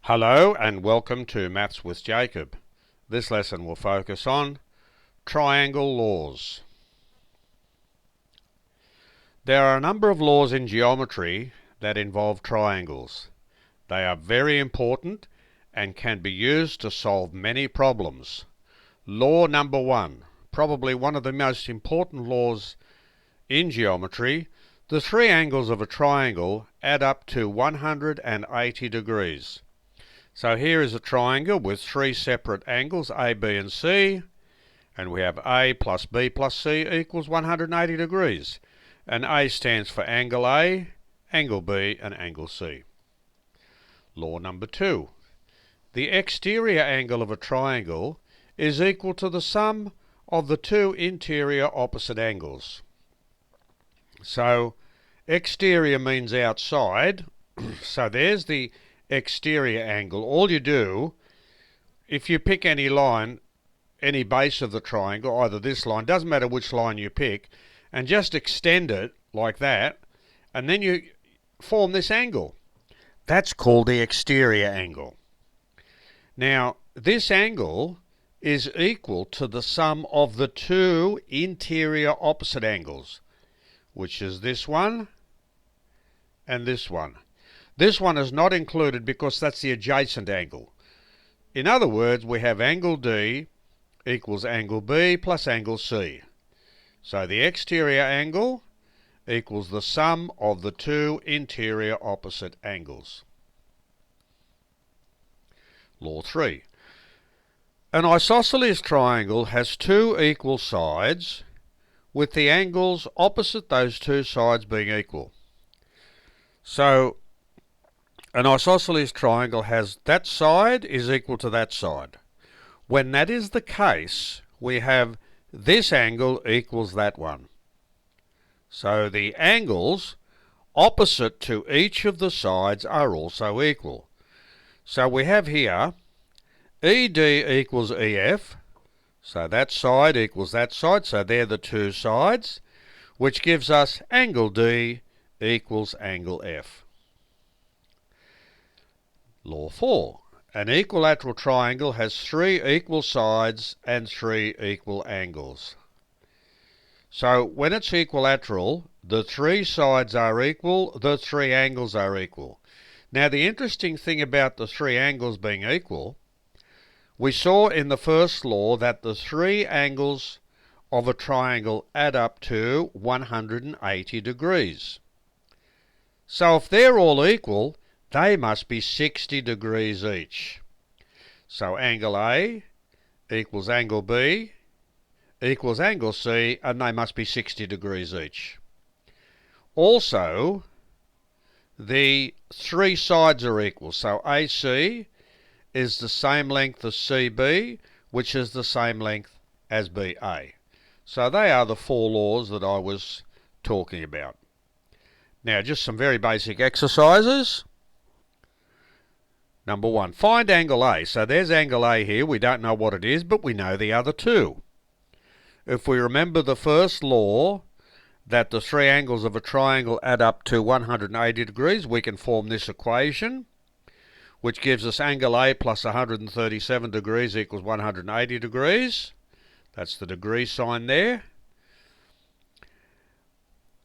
Hello and welcome to Maths with Jacob. This lesson will focus on triangle laws. There are a number of laws in geometry that involve triangles. They are very important and can be used to solve many problems. Law number 1, probably one of the most important laws in geometry: the three angles of a triangle add up to 180 degrees. So here is a triangle with three separate angles, A, B and C, and we have A plus B plus C equals 180 degrees. And A stands for angle A, angle B and angle C. Law number 2. The exterior angle of a triangle is equal to the sum of the two interior opposite angles. So exterior means outside, so there's the exterior angle. All you do, if you pick any line, any base of the triangle, either this line, doesn't matter which line you pick, and just extend it like that, and then you form this angle. That's called the exterior angle. Now, this angle is equal to the sum of the two interior opposite angles, which is this one and this one. This one is not included because that's the adjacent angle. In other words, we have angle D equals angle B plus angle C. So the exterior angle equals the sum of the two interior opposite angles. Law 3. An isosceles triangle has two equal sides, with the angles opposite those two sides being equal. So an isosceles triangle has that side is equal to that side. When that is the case, we have this angle equals that one. So the angles opposite to each of the sides are also equal. So we have here ED equals EF, so that side equals that side, so they're the two sides, which gives us angle D equals angle F. Law 4. An equilateral triangle has three equal sides and three equal angles. So when it's equilateral, the three sides are equal, the three angles are equal. Now the interesting thing about the three angles being equal, we saw in the first law that the three angles of a triangle add up to 180 degrees. So if they're all equal, they must be 60 degrees each. So angle A equals angle B equals angle C, and they must be 60 degrees each. Also, the three sides are equal. So AC is the same length as CB, which is the same length as BA. So they are the four laws that I was talking about. Now, just some very basic exercises. Number 1, find angle A. So there's angle A here. We don't know what it is, but we know the other two. If we remember the first law, that the three angles of a triangle add up to 180 degrees, we can form this equation, which gives us angle A plus 137 degrees equals 180 degrees. That's the degree sign there.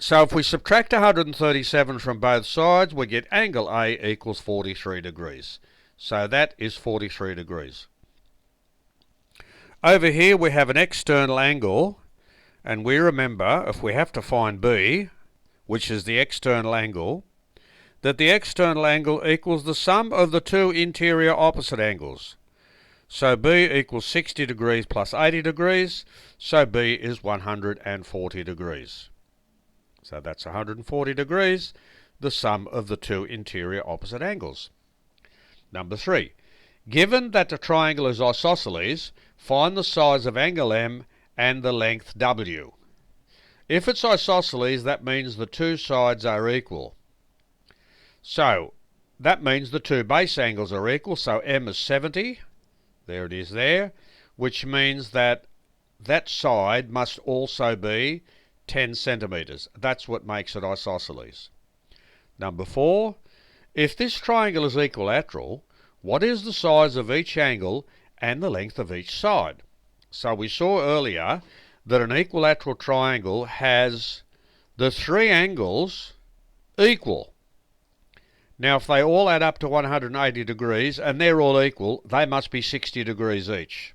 So if we subtract 137 from both sides, we get angle A equals 43 degrees. So that is 43 degrees. Over here we have an external angle, and we remember, if we have to find B, which is the external angle, that the external angle equals the sum of the two interior opposite angles. So B equals 60 degrees plus 80 degrees, so B is 140 degrees. So that's 140 degrees, the sum of the two interior opposite angles. Number 3. Given that the triangle is isosceles, find the size of angle M and the length W. If it's isosceles, that means the two sides are equal. So that means the two base angles are equal, so M is 70. There it is there, which means that that side must also be 10 centimetres. That's what makes it isosceles. Number 4, if this triangle is equilateral, What is the size of each angle and the length of each side? So we saw earlier that an equilateral triangle has the three angles equal. Now if they all add up to 180 degrees and they're all equal, they must be 60 degrees each.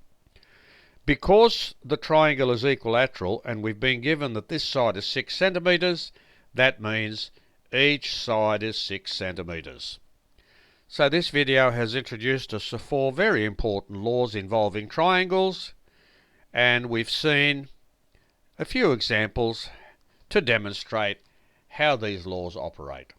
Because the triangle is equilateral and we've been given that this side is 6 centimetres, that means each side is 6 centimetres. So this video has introduced us to 4 very important laws involving triangles, and we've seen a few examples to demonstrate how these laws operate.